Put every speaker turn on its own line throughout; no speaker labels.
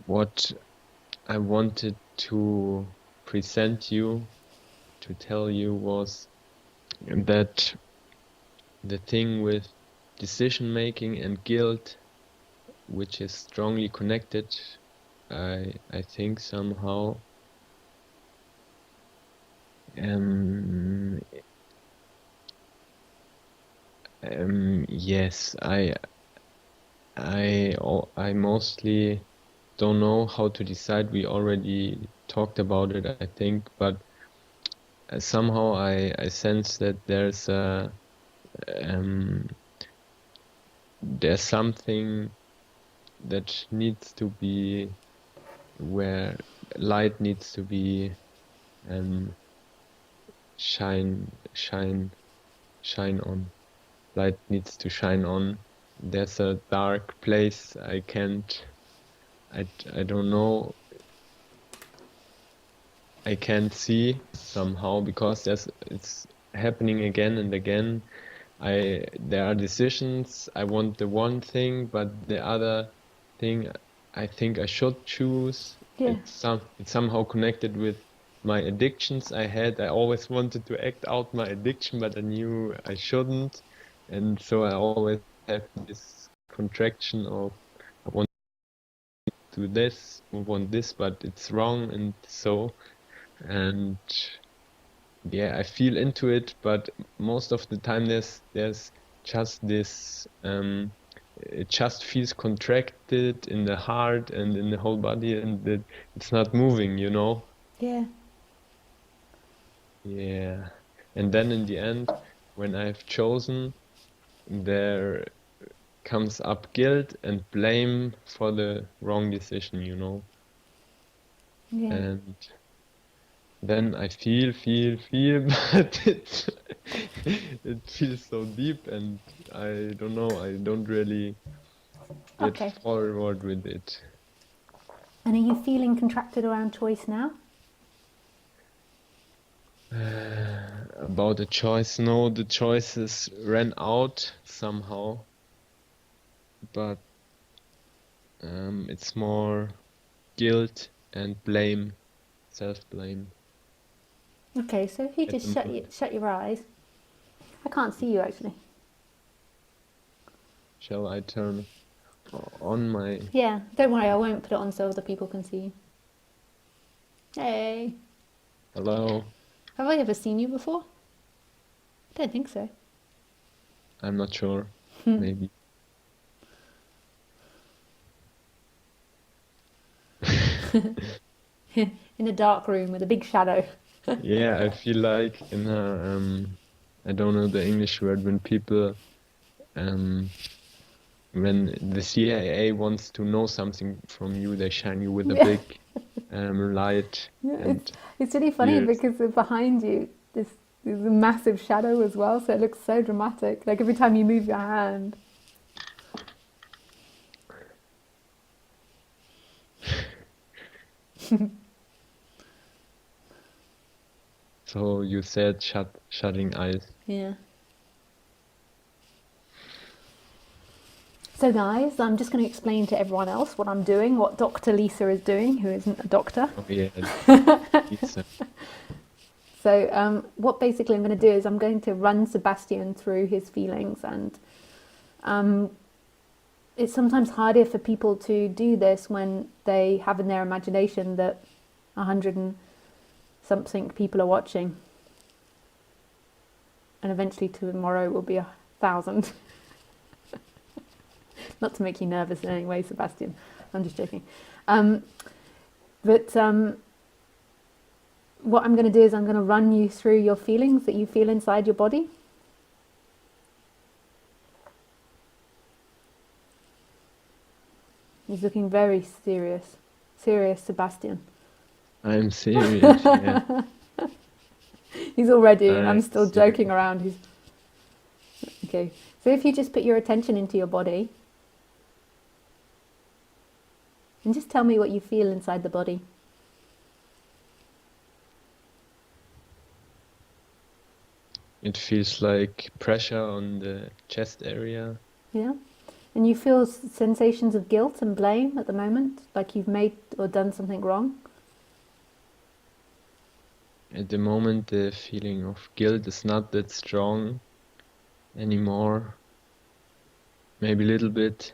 what I wanted to present you, to tell you, was that the thing with decision making and guilt, which is strongly connected, I think somehow, yes, I mostly don't know how to decide. We already talked about it, I think, but somehow I sense that um, there's something that needs to be, where light needs to be um, shine shine shine on. Light needs to shine on. There's a dark place I don't know, I can't see somehow, because it's happening again and again. There are decisions. I want the one thing, but the other thing I think I should choose.
Yeah.
It's somehow connected with my addictions I had. I always wanted to act out my addiction, but I knew I shouldn't. And so I always have this contraction of, I want to do this, I want this, but it's wrong, and so, and yeah, I feel into it, but most of the time there's just this it just feels contracted in the heart and in the whole body, and it's not moving, you know?
Yeah.
Yeah. And then in the end, when I've chosen, there comes up guilt and blame for the wrong decision, you know?
Yeah.
And then I feel, but it feels so deep, and I don't know, I don't really get
Okay.
forward with it.
And are you feeling contracted around choice now?
About the choice, no, the choices ran out somehow, but it's more guilt and blame, self-blame
Okay, so if you
at
just
the moment.
shut your eyes. I can't see you actually.
Shall I turn on my...
Yeah, don't worry, I won't put it on so other people can see you. Hey.
Hello?
Have I ever seen you before? I don't think so.
I'm not sure. Maybe.
In a dark room with a big shadow.
Yeah, I feel like in a I don't know the English word, when people um when the CIA wants to know something from you, they shine you with a
Yeah,
big light and
it's really funny
fears.
because behind you there's a massive shadow as well, so it looks so dramatic. Like every time you move your hand.
So you said shutting eyes.
Yeah. So, guys, I'm just going to explain to everyone else what I'm doing, what Dr. Lisa is doing, who isn't a doctor.
Oh yeah, Lisa.
So, what basically I'm going to do is I'm going to run Sebastian through his feelings, and um, it's sometimes harder for people to do this when they have in their imagination that 100 and something people are watching, and eventually tomorrow will be 1,000. Not to make you nervous in any way, Sebastian. I'm just joking. Um, but what I'm going to do is I'm going to run you through your feelings that you feel inside your body. He's looking very serious. Serious, Sebastian.
I'm serious, yeah.
He's all ready, and I'm
I'm
still joking
serious.
around. He's okay. So if you just put your attention into your body and just tell me what you feel inside the body.
It feels like pressure on the chest area.
Yeah? And you feel sensations of guilt and blame at the moment, like you've made or done something wrong?
At the moment, the feeling of guilt is not that strong anymore. Maybe a little bit.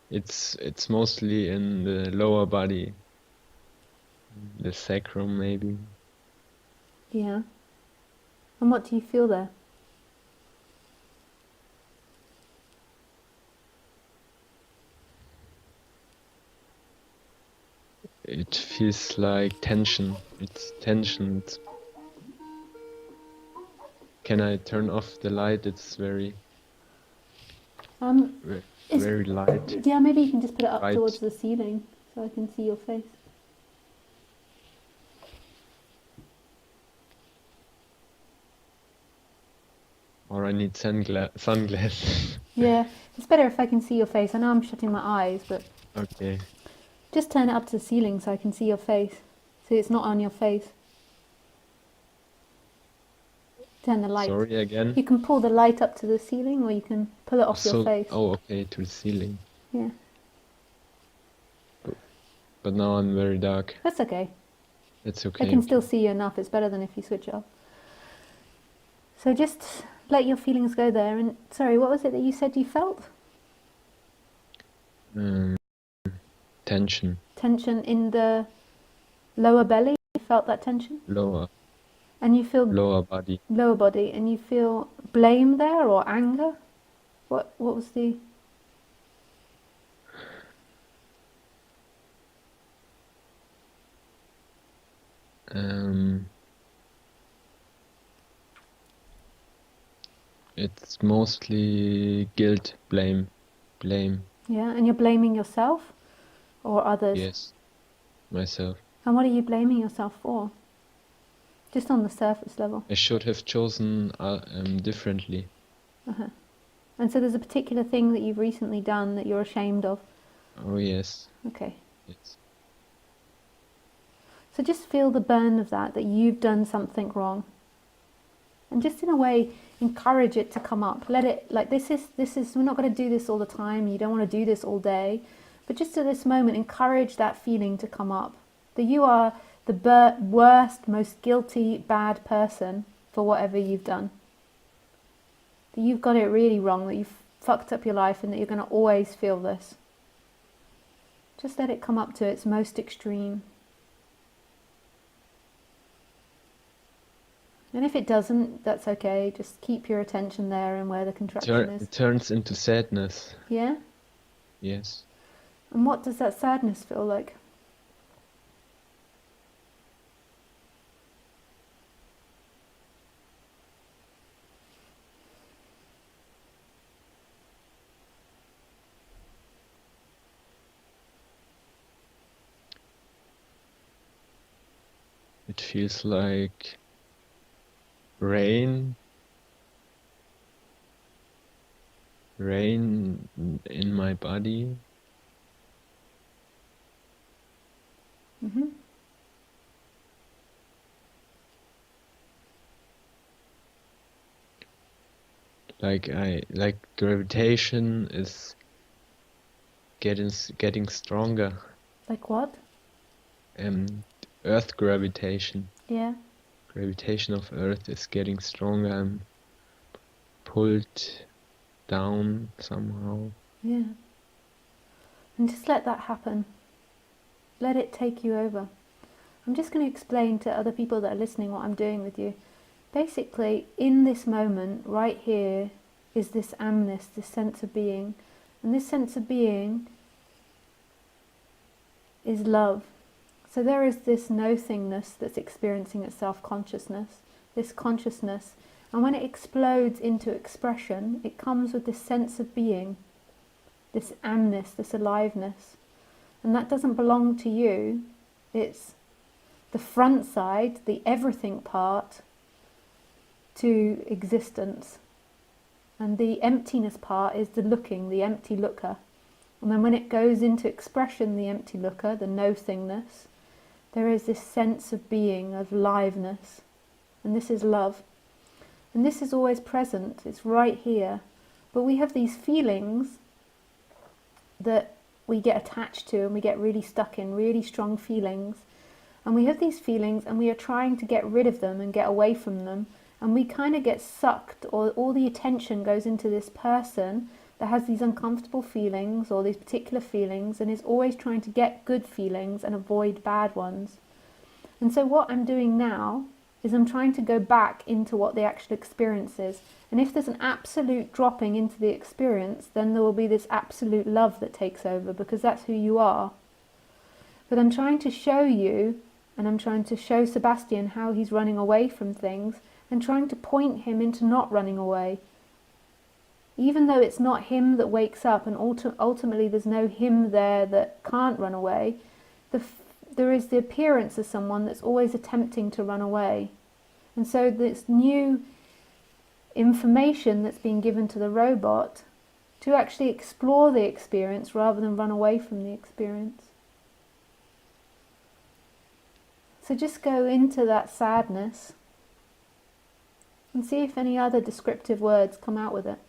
It's mostly in the lower body, the sacrum maybe.
Yeah. And what do you feel there?
It feels like tension. It's tension. Can I turn off the light? It's very,
Um, is,
very light.
yeah, maybe you can just put it up
Right.
towards the ceiling so I can see your face.
Or I need sunglasses.
Yeah, it's better if I can see your face. I know I'm shutting my eyes, but
Okay.
just turn it up to the ceiling so I can see your face. So it's not on your face. Turn the light.
Sorry again.
You can pull the light up to the ceiling or you can pull it off your face.
Oh, okay, to the ceiling.
Yeah.
But now I'm very dark.
That's okay.
It's okay.
I can still see you enough. It's better than if you switch off. So just let your feelings go there. And sorry, what was it that you said you felt?
Tension.
Tension in the lower belly. You felt that tension?
Lower.
And you feel
lower body.
Lower body, and you feel blame there or anger? What was the?
It's mostly guilt, blame.
Yeah, and you're blaming yourself or others?
Yes, myself.
And what are you blaming yourself for? Just on the surface level.
I should have chosen differently.
And so there's a particular thing that you've recently done that you're ashamed of?
Oh, yes.
Okay.
Yes.
So just feel the burn of that you've done something wrong. And just in a way, encourage it to come up. Let it, like this is, we're not going to do this all the time. You don't want to do this all day. But just at this moment, encourage that feeling to come up. That you are the worst, most guilty, bad person for whatever you've done. That you've got it really wrong, that you've fucked up your life and that you're going to always feel this. Just let it come up to its most extreme. And if it doesn't, that's okay. Just keep your attention there and where the contraction is.
It turns into sadness.
Yeah?
Yes.
And what does that sadness feel like?
It feels like rain in my body.
Mm-hmm.
Like gravitation is getting stronger.
Like what?
Earth gravitation.
Yeah.
Gravitation of Earth is getting stronger. I'm pulled down somehow.
Yeah. And just let that happen. Let it take you over. I'm just going to explain to other people that are listening what I'm doing with you. Basically, in this moment, right here, is this amness, this sense of being. And this sense of being is love. So there is this no-thingness that's experiencing its self-consciousness, this consciousness. And when it explodes into expression, it comes with this sense of being, this amness, this aliveness. And that doesn't belong to you. It's the front side, the everything part, to existence. And the emptiness part is the looking, the empty looker. And then when it goes into expression, the empty looker, the no-thingness, there is this sense of being, of liveness. And this is love. And this is always present. It's right here. But we have these feelings that we get attached to and we get really stuck in really strong feelings. And we have these feelings and we are trying to get rid of them and get away from them. And we kind of get sucked, or all the attention goes into this person that has these uncomfortable feelings or these particular feelings and is always trying to get good feelings and avoid bad ones. And so what I'm doing now is I'm trying to go back into what the actual experience is. And if there's an absolute dropping into the experience, then there will be this absolute love that takes over, because that's who you are. But I'm trying to show you, and I'm trying to show Sebastian how he's running away from things, and trying to point him into not running away. Even though it's not him that wakes up, and ultimately there's no him there that can't run away, there is the appearance of someone that's always attempting to run away. And so this new information that's being given to the robot to actually explore the experience rather than run away from the experience. So just go into that sadness and see if any other descriptive words come out with it.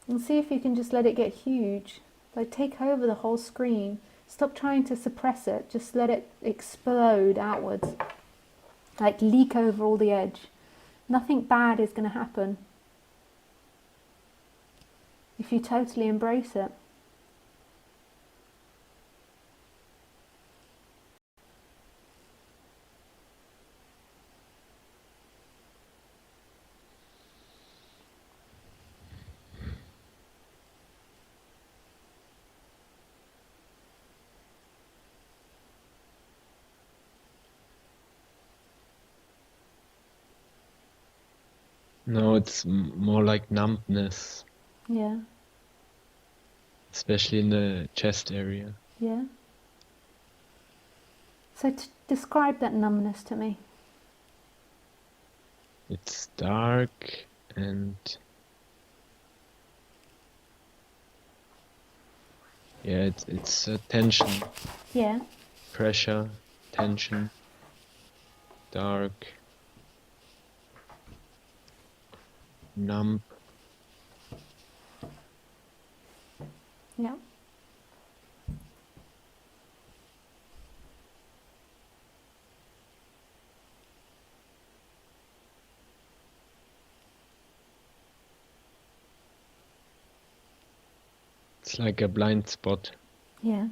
And see if you can just let it get huge. Like, take over the whole screen. Stop trying to suppress it. Just let it explode outwards. Like, leak over all the edge. Nothing bad is going to happen if you totally embrace it.
No, it's more like numbness,
Yeah,
especially in the chest area.
yeah. So describe that numbness to me.
It's dark and yeah, it's tension,
Yeah,
pressure, tension, dark, numb.
yeah.
It's like a blind spot.
Yeah.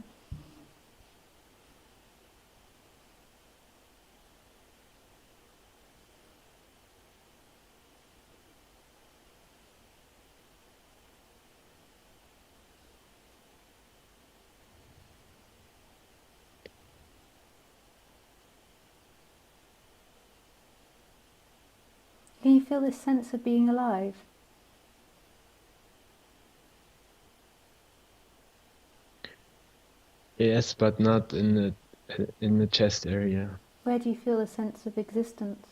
Can you feel this sense of being alive?
Yes, but not in the chest area.
Where do you feel a sense of existence?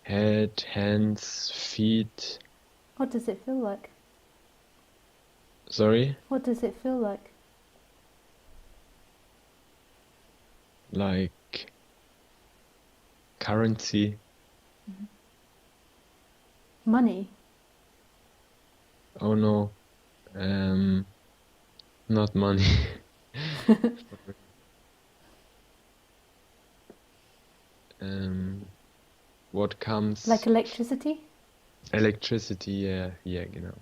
Head, hands, feet.
What does it feel like?
Sorry?
What does it feel like?
Like currency.
Money?
Oh no. Not money. What comes?
Like electricity?
Electricity, yeah, genau.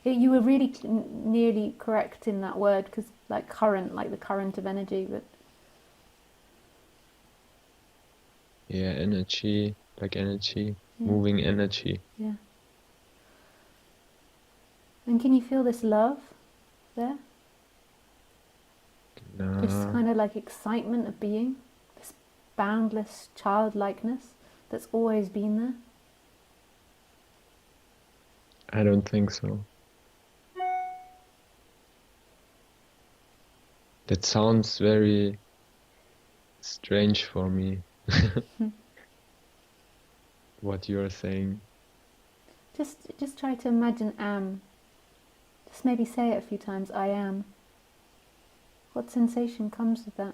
You were really nearly correct in that word, because like current, like the current of energy, but
Yeah, energy, like energy,
yeah,
moving energy.
yeah. And can you feel this love there? This
No,
kind of like excitement of being, this boundless childlikeness that's always been there?
I don't think so. That sounds very strange for me, what you're saying.
Just try to imagine am. Just maybe say it a few times, I am. What sensation comes with that?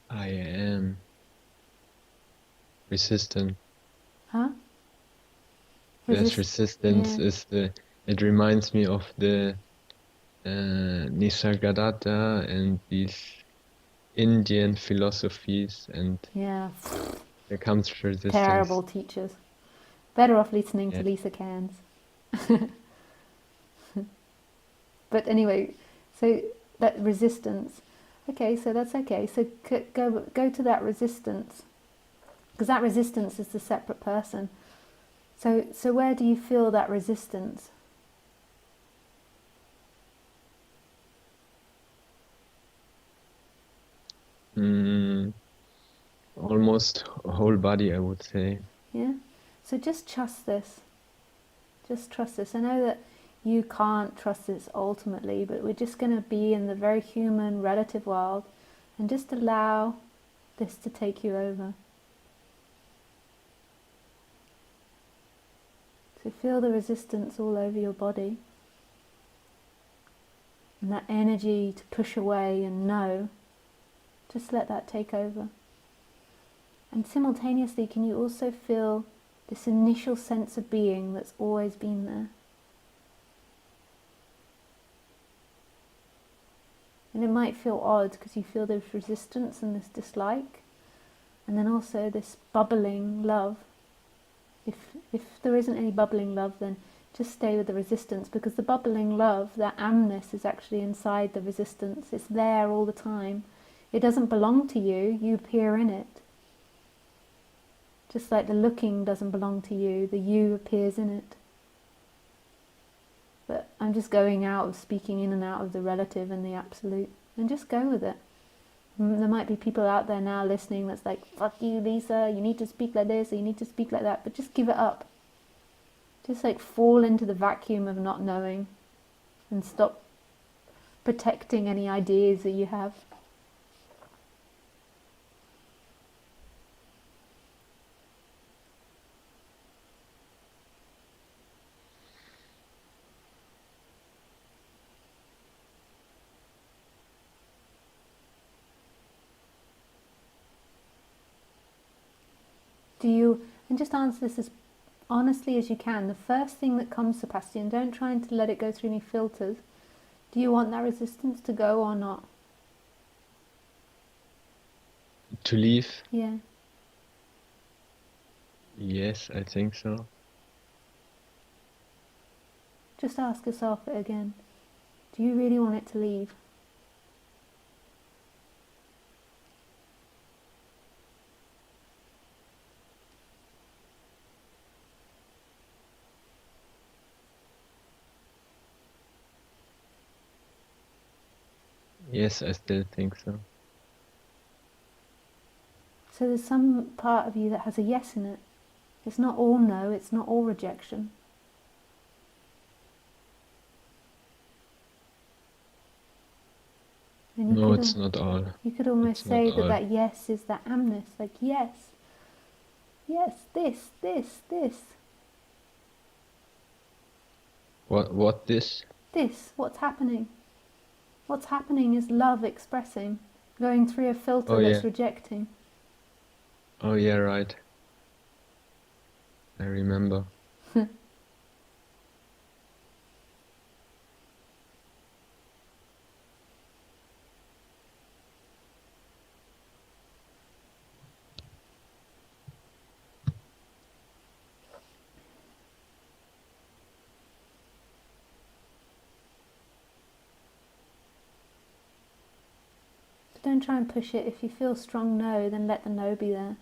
I am. resistant.
Huh?
There's resistance
Yeah.
is it reminds me of the Nisargadatta and these Indian philosophies, and
Yeah.
there comes resistance.
Terrible teachers. Better off listening to
Yeah.
Lisa Cairns. But anyway, so that resistance. Okay, so that's okay. So go to that resistance, because that resistance is the separate person. So where do you feel that resistance?
Almost whole body, I would say.
Yeah. So just trust this. Just trust this. I know that you can't trust this ultimately, but we're just going to be in the very human, relative world and just allow this to take you over. So feel the resistance all over your body. And that energy to push away and no, just let that take over. And simultaneously, can you also feel this initial sense of being that's always been there? And it might feel odd because you feel this resistance and this dislike, and then also this bubbling love. If there isn't any bubbling love, then just stay with the resistance, because the bubbling love, that amness, is actually inside the resistance. It's there all the time. It doesn't belong to you, you appear in it. Just like the looking doesn't belong to you, the you appears in it. But I'm just going out of speaking in and out of the relative and the absolute, and just go with it. There might be people out there now listening that's like, fuck you, Lisa, you need to speak like this or you need to speak like that, but just give it up. Just like fall into the vacuum of not knowing and stop protecting any ideas that you have. And just answer this as honestly as you can. The first thing that comes to Sebastian, don't try to let it go through any filters. Do you want that resistance to go or not?
To leave?
Yeah.
Yes, I think so.
Just ask yourself it again. Do you really want it to leave?
Yes, I still think so.
So there's some part of you that has a yes in it. It's not all no, it's not all rejection. And
No, it's not all.
You could almost
It's
say
not all.
that yes is that amness, like yes, this.
What this?
This, what's happening? What's happening is love expressing, going through a filter that's rejecting.
Oh yeah, right. I remember.
Don't try and push it. If you feel strong no, then let the no be there.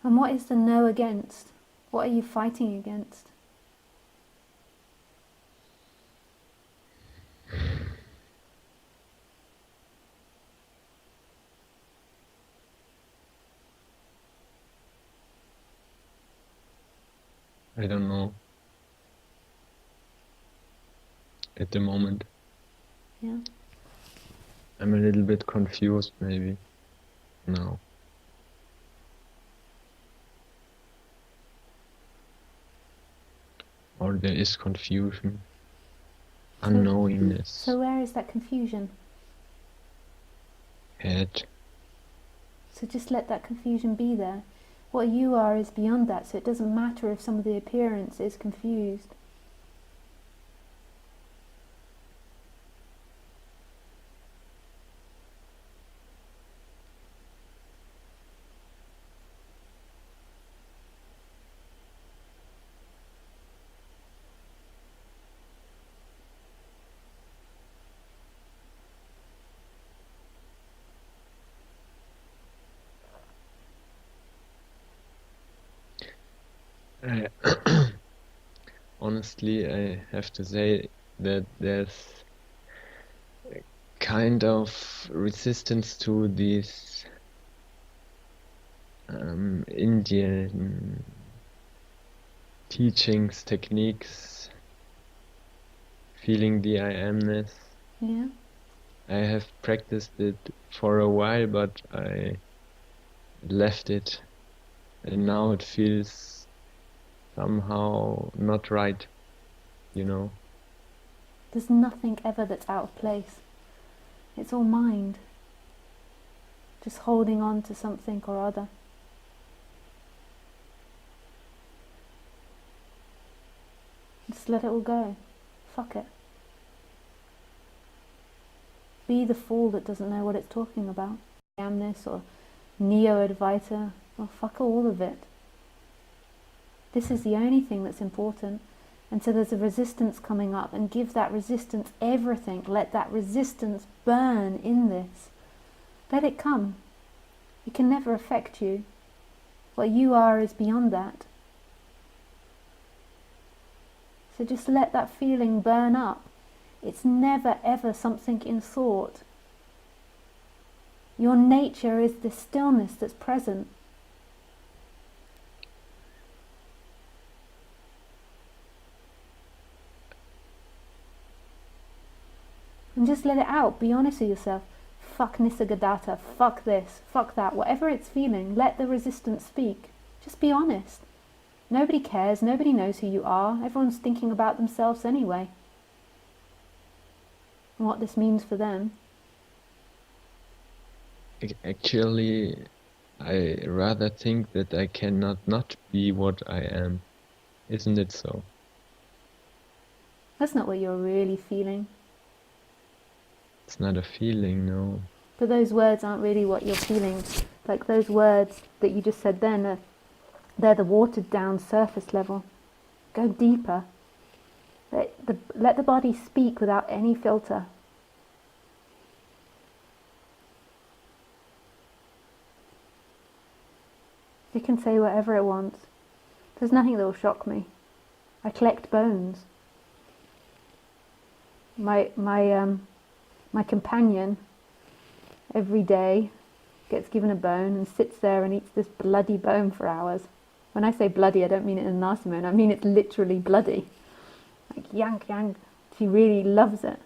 And what is the no against? What are you fighting against?
I don't know. At the moment.
Yeah.
I'm a little bit confused, maybe. Now. Or there is confusion. Unknowingness.
So where is that confusion?
Head.
So just let that confusion be there. What you are is beyond that, so it doesn't matter if some of the appearance is confused.
Honestly, I have to say that there's a kind of resistance to these Indian teachings, techniques, feeling the I amness.
Yeah.
I have practiced it for a while, but I left it, and now it feels somehow not right, you know.
There's nothing ever that's out of place. It's all mind. Just holding on to something or other. Just let it all go. Fuck it. Be the fool that doesn't know what it's talking about. Amness or Neo-Advaita. Well, fuck all of it. This is the only thing that's important. And so there's a resistance coming up, and give that resistance everything. Let that resistance burn in this. Let it come. It can never affect you. What you are is beyond that. So just let that feeling burn up. It's never ever something in thought. Your nature is the stillness that's present. And just let it out. Be honest with yourself. Fuck Nisargadatta. Fuck this. Fuck that. Whatever it's feeling, let the resistance speak. Just be honest. Nobody cares. Nobody knows who you are. Everyone's thinking about themselves anyway. And what this means for them.
Actually, I rather think that I cannot not be what I am. Isn't it so?
That's not what you're really feeling.
It's not a feeling, no.
But those words aren't really what you're feeling. Like those words that you just said then, they're the watered down surface level. Go deeper. Let the body speak without any filter. It can say whatever it wants. There's nothing that will shock me. I collect bones. My companion every day gets given a bone and sits there and eats this bloody bone for hours. When I say bloody, I don't mean it in a nasty manner. I mean it's literally bloody. Like yank, yank. She really loves it.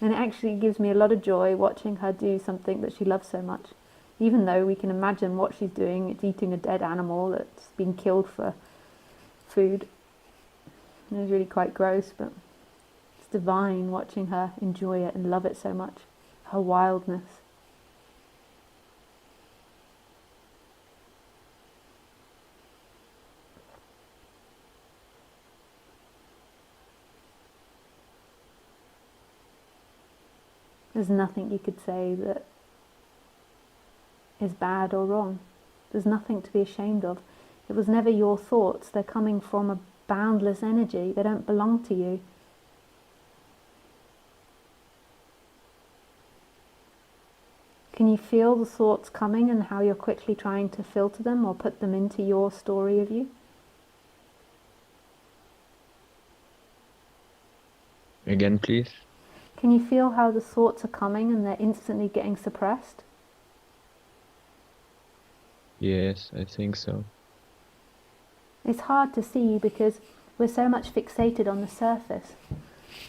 And it actually gives me a lot of joy watching her do something that she loves so much. Even though we can imagine what she's doing, it's eating a dead animal that's been killed for food. It was really quite gross, but it's divine watching her enjoy it and love it so much. Her wildness. There's nothing you could say that is bad or wrong. There's nothing to be ashamed of. It was never your thoughts. They're coming from a boundless energy. They don't belong to you. Can you feel the thoughts coming and how you're quickly trying to filter them or put them into your story of you?
Again, please.
Can you feel how the thoughts are coming and they're instantly getting suppressed?
Yes, I think so.
It's hard to see because we're so much fixated on the surface,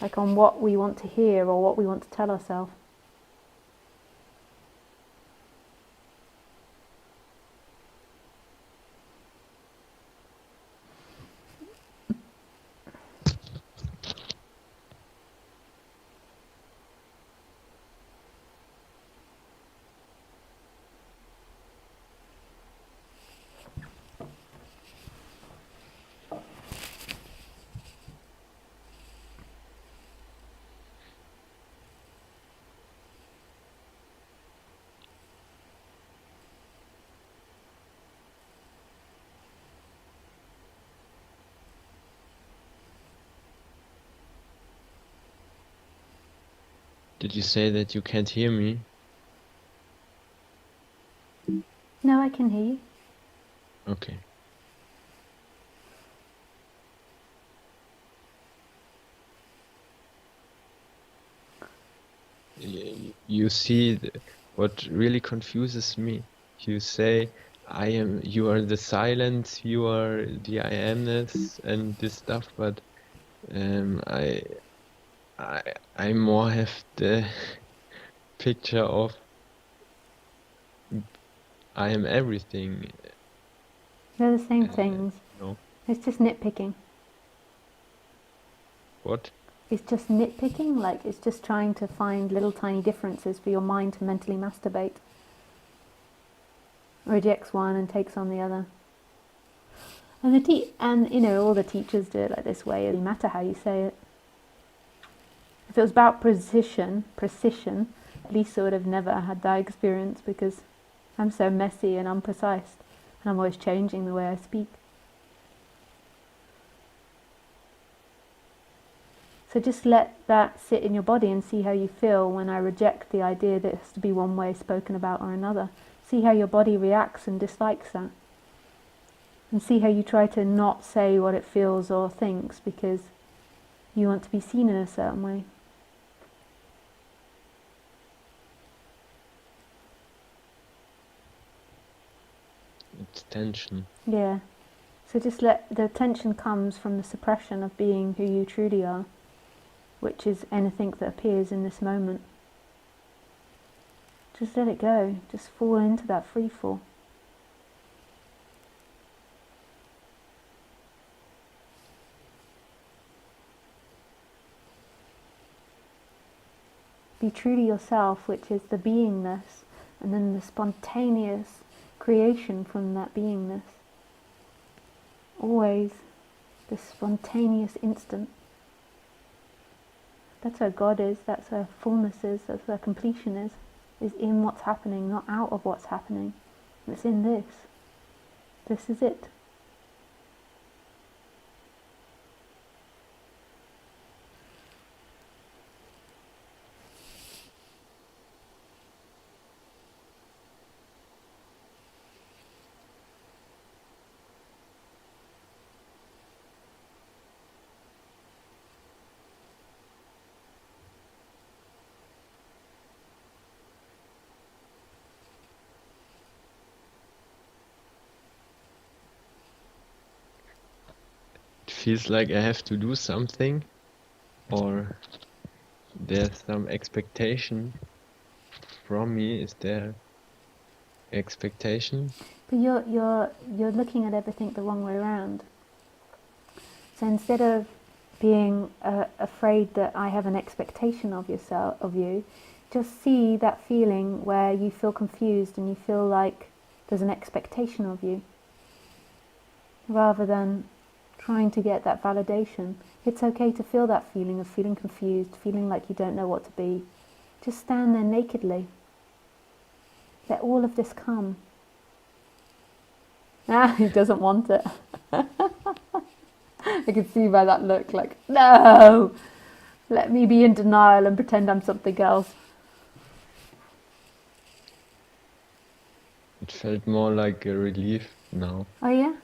like on what we want to hear or what we want to tell ourselves.
Did you say that you can't hear me?
No, I can hear you.
Okay. You see, what really confuses me. You say, you are the silence, you are the I amness and this stuff, but um, I, I, I more have the picture of I am everything.
They're the same
Uh,
things.
no,
It's just nitpicking.
what?
It's just nitpicking, like it's just trying to find little tiny differences for your mind to mentally masturbate. Rejects one and takes on the other. And all the teachers do it like this way. It doesn't matter how you say it. If it was about precision, Lisa would have never had that experience because I'm so messy and unprecise, and I'm always changing the way I speak. So just let that sit in your body and see how you feel when I reject the idea that it has to be one way spoken about or another. See how your body reacts and dislikes that. And see how you try to not say what it feels or thinks because you want to be seen in a certain way.
It's tension.
Yeah. So just let the tension comes from the suppression of being who you truly are, which is anything that appears in this moment. Just let it go. Just fall into that free fall. Be true to yourself, which is the beingness, and then the spontaneous creation from that beingness. Always the spontaneous instant. That's where God is, that's where fullness is, that's where completion is in what's happening, not out of what's happening. It's in this. This is it.
It feels like I have to do something, or there's some expectation from me. Is there expectation?
But you're looking at everything the wrong way around. So instead of being afraid that I have an expectation of you, just see that feeling where you feel confused and you feel like there's an expectation of you, rather than trying to get that validation. It's okay to feel that feeling of feeling confused, feeling like you don't know what to be. Just stand there nakedly. Let all of this come. He doesn't want it. I can see by that look, like, no! Let me be in denial and pretend I'm something else.
It felt more like a relief now.
Oh yeah?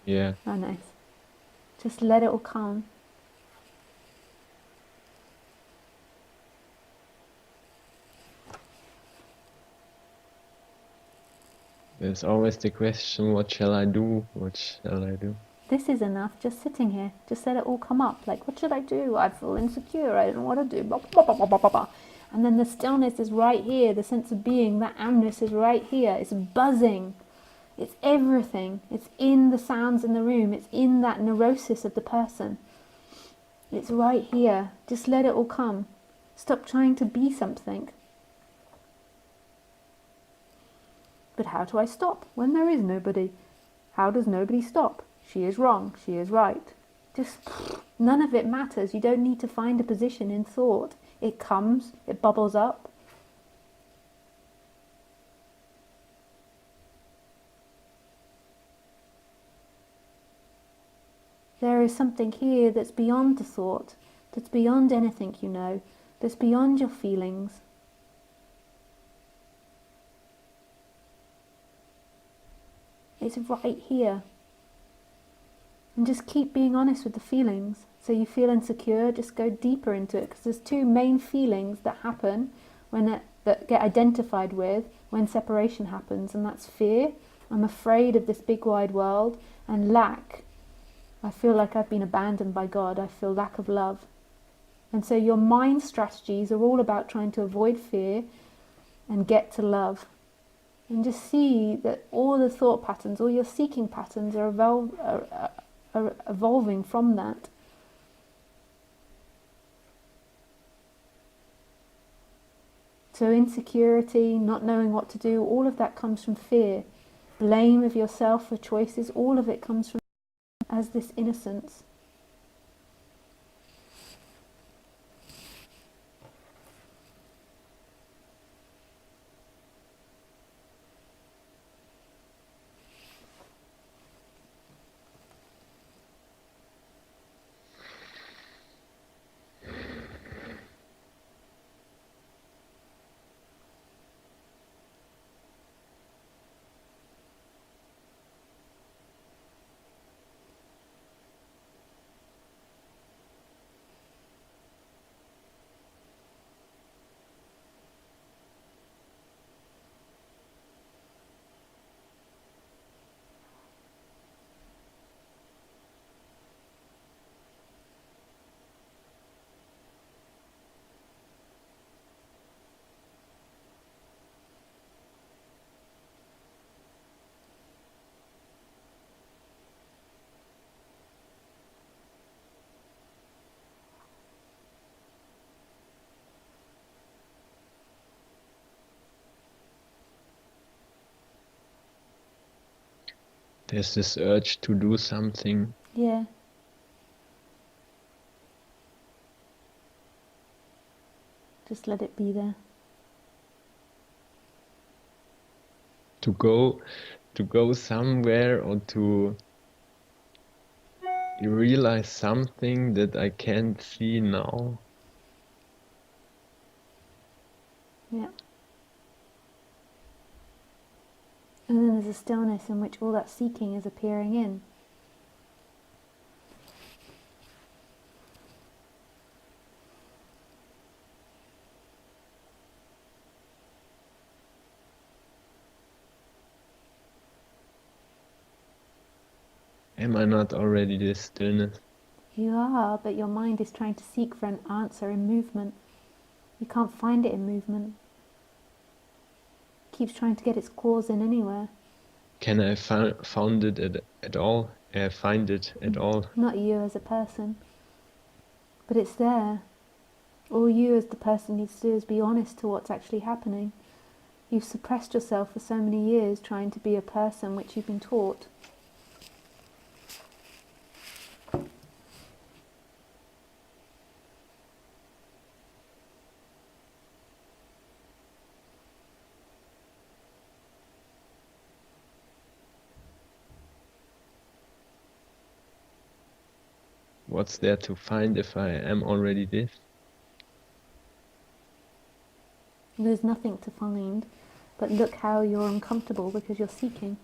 Yeah.
Oh nice. Just let it all come.
There's always the question, what shall I do? What shall I do?
This is enough, just sitting here. Just let it all come up. Like, what should I do? I feel insecure. I don't know what to do. Blah, blah, blah, blah, blah, blah. And then the stillness is right here. The sense of being, that amness is right here. It's buzzing. It's everything. It's in the sounds in the room. It's in that neurosis of the person. It's right here. Just let it all come. Stop trying to be something. But how do I stop when there is nobody? How does nobody stop? She is wrong. She is right. Just none of it matters. You don't need to find a position in thought. It comes. It bubbles up. There is something here that's beyond the thought, that's beyond anything you know, that's beyond your feelings. It's right here. And just keep being honest with the feelings. So you feel insecure, just go deeper into it, because there's two main feelings that happen that get identified with when separation happens, and that's fear. I'm afraid of this big wide world, and lack. I feel like I've been abandoned by God. I feel lack of love. And so your mind strategies are all about trying to avoid fear and get to love. And just see that all the thought patterns, all your seeking patterns are evolving from that. So insecurity, not knowing what to do, all of that comes from fear. Blame of yourself for choices, all of it comes from as this innocence.
There's this urge to do something.
Yeah. Just let it be there.
To go somewhere, or to realize something that I can't see now.
Yeah. And then there's a stillness in which all that seeking is appearing in.
Am I not already this stillness?
You are, but your mind is trying to seek for an answer in movement. You can't find it in movement. It keeps trying to get its claws in anywhere.
Can I found it at all? Find it at all?
Not you as a person, but it's there. All you as the person needs to do is be honest to what's actually happening. You've suppressed yourself for so many years trying to be a person which you've been taught.
What's there to find if I am already this?
There's nothing to find, but look how you're uncomfortable because you're seeking.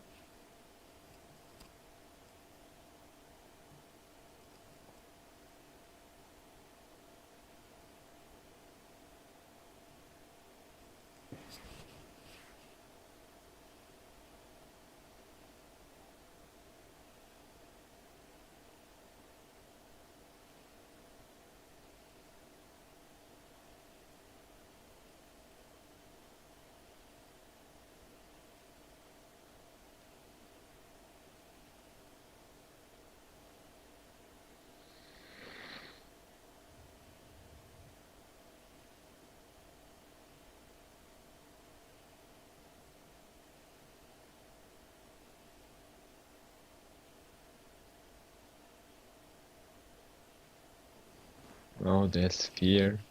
Oh, there's fear.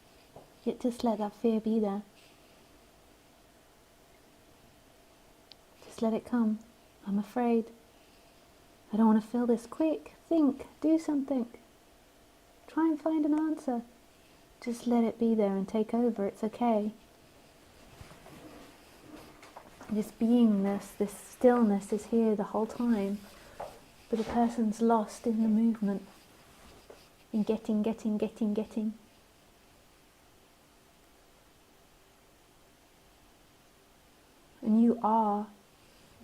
Yet just let that fear be there. Just let it come. I'm afraid. I don't want to feel this. Quick, think, do something. Try and find an answer. Just let it be there and take over. It's okay. This beingness, this stillness is here the whole time, but the person's lost in the movement, in getting. And you are,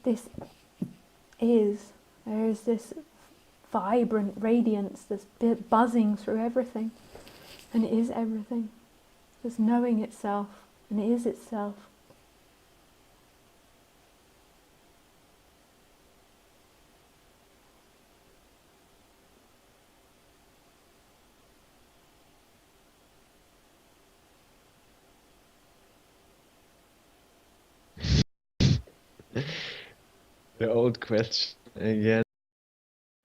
this is, there is this vibrant radiance, this bit buzzing through everything, and it is everything. This knowing itself, and it is itself.
The old question again.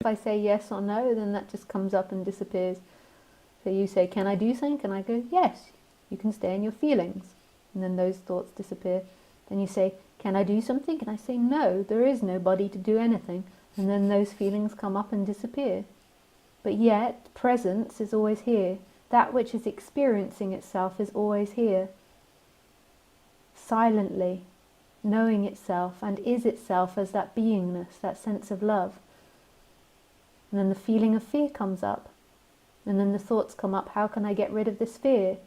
If I say yes or no, then that just comes up and disappears. So you say, can I do something? And I go, yes, you can stay in your feelings. And then those thoughts disappear. Then you say, can I do something? And I say, no, there is nobody to do anything. And then those feelings come up and disappear. But yet, presence is always here. That which is experiencing itself is always here. Silently, knowing itself and is itself as that beingness, that sense of love. And then the feeling of fear comes up. And then the thoughts come up, how can I get rid of this fear?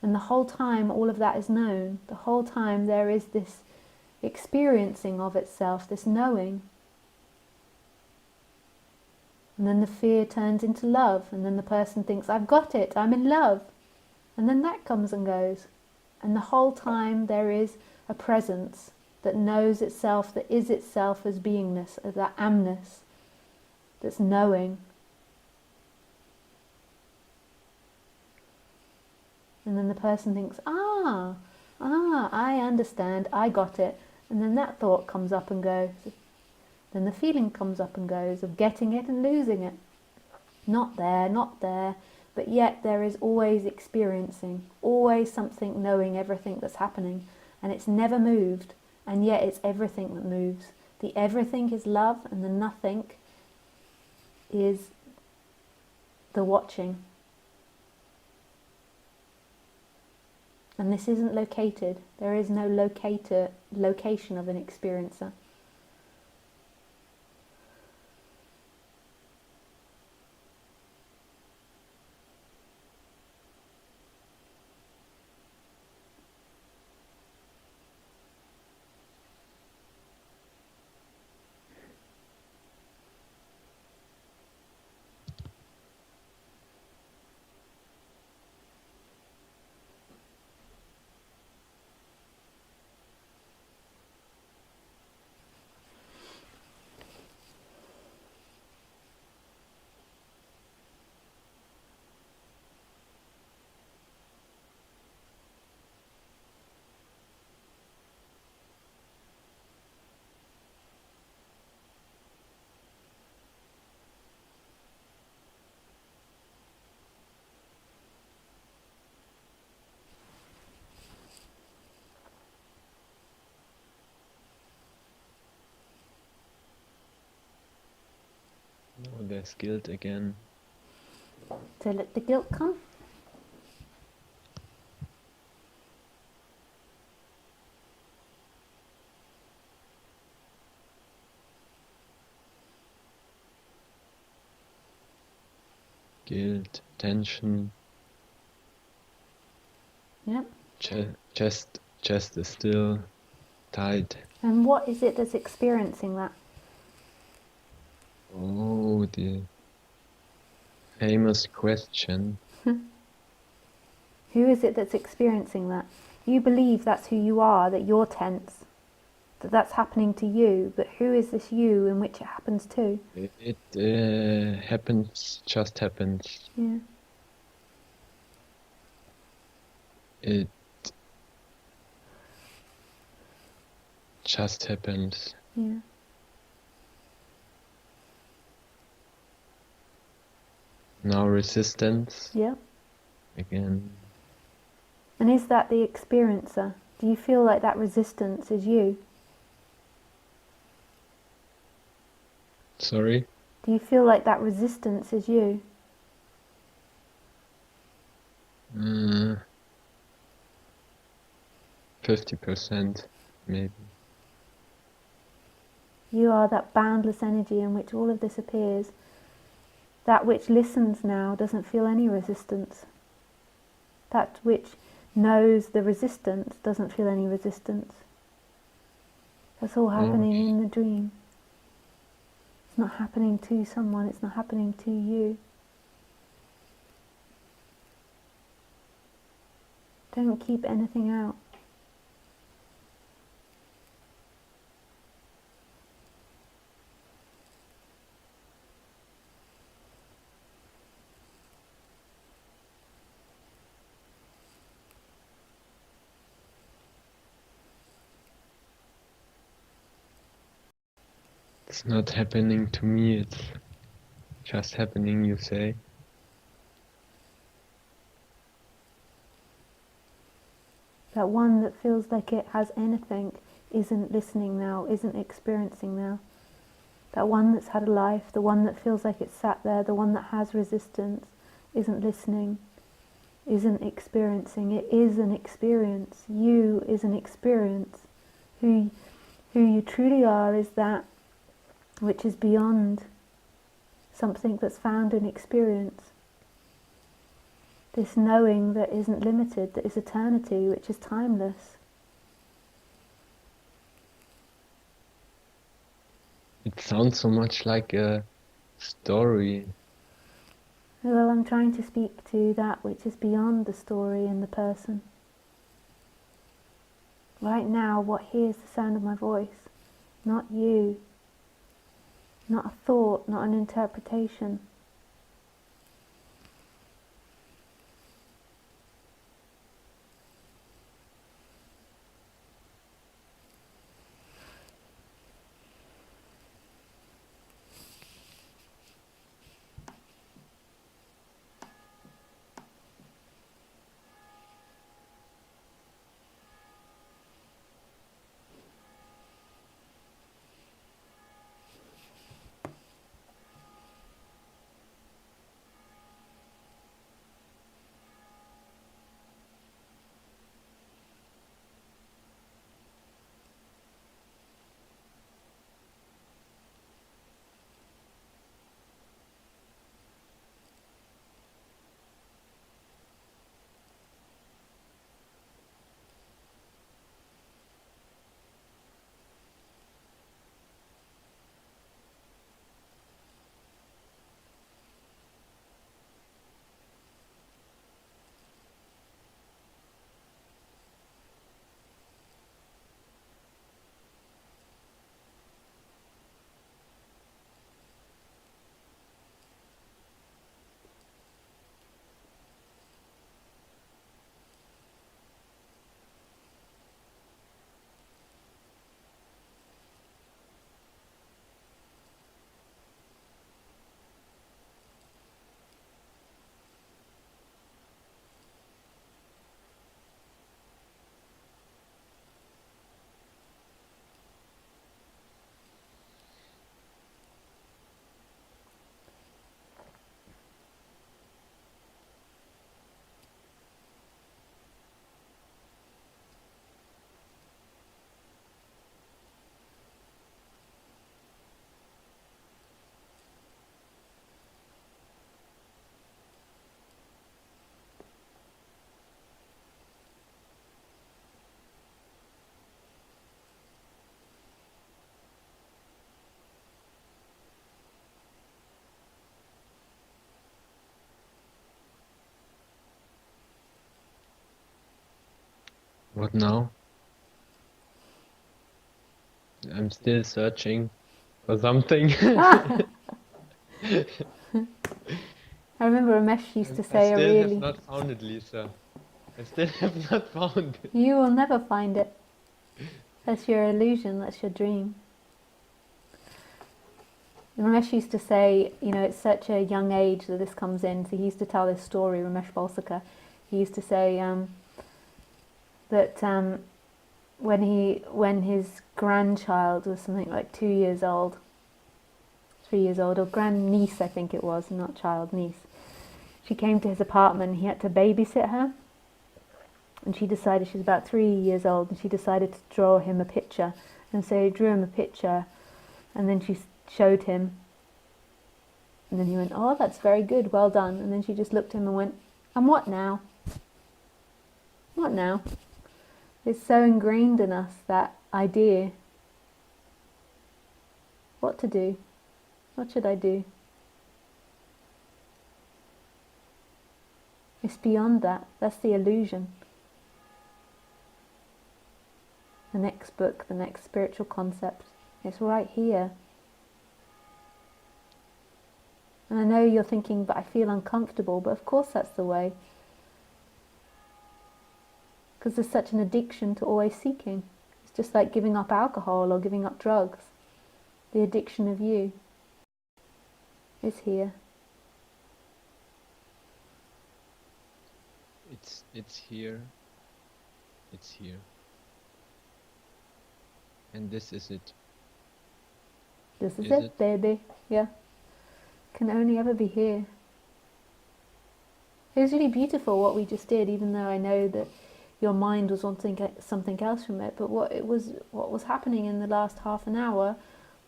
And the whole time all of that is known. The whole time there is this experiencing of itself, this knowing. And then the fear turns into love, and then the person thinks, I've got it, I'm in love. And then that comes and goes. And the whole time there is a presence that knows itself, that is itself as beingness, as that amness, that's knowing. And then the person thinks, I understand, I got it. And then that thought comes up and goes. Then the feeling comes up and goes of getting it and losing it. Not there, but yet there is always experiencing, always something knowing everything that's happening. And it's never moved, and yet it's everything that moves. The everything is love, and the nothing is the watching. And this isn't located. There is no location of an experiencer.
Oh, there's guilt again.
So let the guilt come.
Guilt, tension.
Yep.
Chest is still tight.
And what is it that's experiencing that?
Oh, the famous question.
Who is it that's experiencing that? You believe that's who you are, that you're tense, that that's happening to you, but who is this you in which it happens to?
It happens, just happens.
Yeah.
It just happens.
Yeah.
Now resistance.
Yeah.
Again.
And is that the experiencer? Do you feel like that resistance is you?
Sorry?
Do you feel like that resistance is you?
50% maybe.
You are that boundless energy in which all of this appears. That which listens now doesn't feel any resistance. That which knows the resistance doesn't feel any resistance. That's all happening in the dream. It's not happening to someone, it's not happening to you. Don't keep anything out.
It's not happening to me, it's just happening, you say.
That one that feels like it has anything isn't listening now, isn't experiencing now. That one that's had a life, the one that feels like it's sat there, the one that has resistance, isn't listening, isn't experiencing. It is an experience. You is an experience. Who you truly are is that which is beyond something that's found in experience. This knowing that isn't limited, that is eternity, which is timeless.
It sounds so much like a story.
Well, I'm trying to speak to that which is beyond the story and the person. Right now, what hears the sound of my voice, not you, not a thought, not an interpretation.
What now? I'm still searching for something.
I remember Ramesh used to
I
say
still have
really,
not found it, Lisa. I still have not found it.
you will never find it. That's your illusion, that's your dream. Ramesh used to say, it's such a young age that this comes in. So he used to tell this story, Ramesh Balsaka. He used to say that when his grandchild was something like 2 years old, 3 years old, or grandniece I think it was, not child, niece. She came to his apartment. He had to babysit her. And she decided, she was about 3 years old, and she decided to draw him a picture. And so he drew him a picture, and then she showed him. And then he went, oh, that's very good, well done. And then she just looked at him and went, and what now? What now? It's so ingrained in us, that idea. What to do? What should I do? It's beyond that. That's the illusion. The next book, the next spiritual concept, it's right here. And I know you're thinking, but I feel uncomfortable. But of course that's the way. Because there's such an addiction to always seeking. It's just like giving up alcohol or giving up drugs. The addiction of you is here.
It's here. It's here. And this is it.
This is it, baby. Yeah. Can only ever be here. It was really beautiful what we just did, even though I know that your mind was wanting something else from it. But what was happening in the last half an hour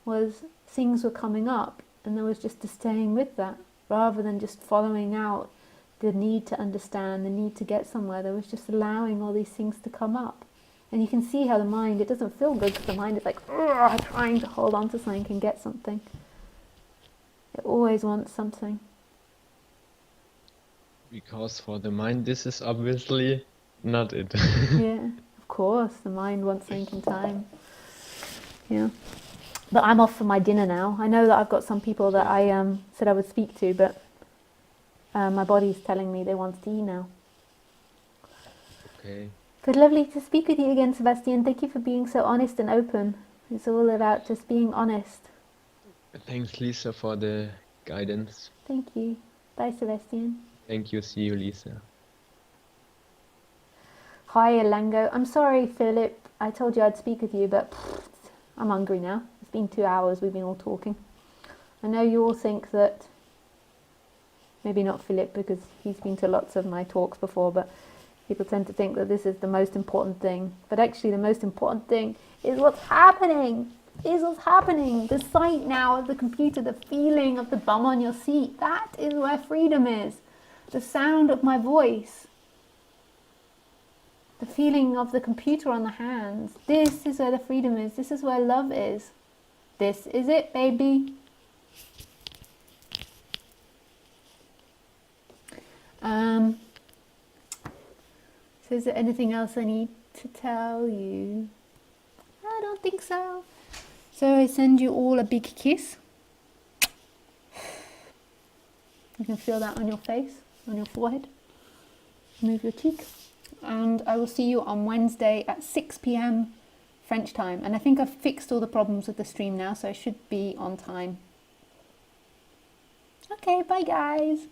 was things were coming up, and there was just a staying with that, rather than just following out the need to understand, the need to get somewhere. There was just allowing all these things to come up. And you can see how the mind, it doesn't feel good, because the mind is like, trying to hold on to something and get something. It always wants something.
Because for the mind, this is obviously not it.
Yeah, of course, the mind wants something in time. Yeah. But I'm off for my dinner now. I know that I've got some people that I said I would speak to, but my body's telling me they want to eat now.
Okay.
But lovely to speak with you again, Sebastian. Thank you for being so honest and open. It's all about just being honest.
Thanks, Lisa, for the guidance.
Thank you. Bye, Sebastian.
Thank you. See you, Lisa.
Hi, Elango. I'm sorry, Philip. I told you I'd speak with you, but I'm hungry now. It's been 2 hours we've been all talking. I know you all think that, maybe not Philip, because he's been to lots of my talks before, but people tend to think that this is the most important thing. But actually the most important thing is what's happening. The sight now of the computer, the feeling of the bum on your seat. That is where freedom is. The sound of my voice. The feeling of the computer on the hands. This is where the freedom is. This is where love is. This is it, baby. So is there anything else I need to tell you? I don't think so. So I send you all a big kiss. You can feel that on your face, on your forehead. Move your cheek. And I will see you on Wednesday at 6 p.m. French time. And I think I've fixed all the problems with the stream now, so I should be on time. Okay, bye guys.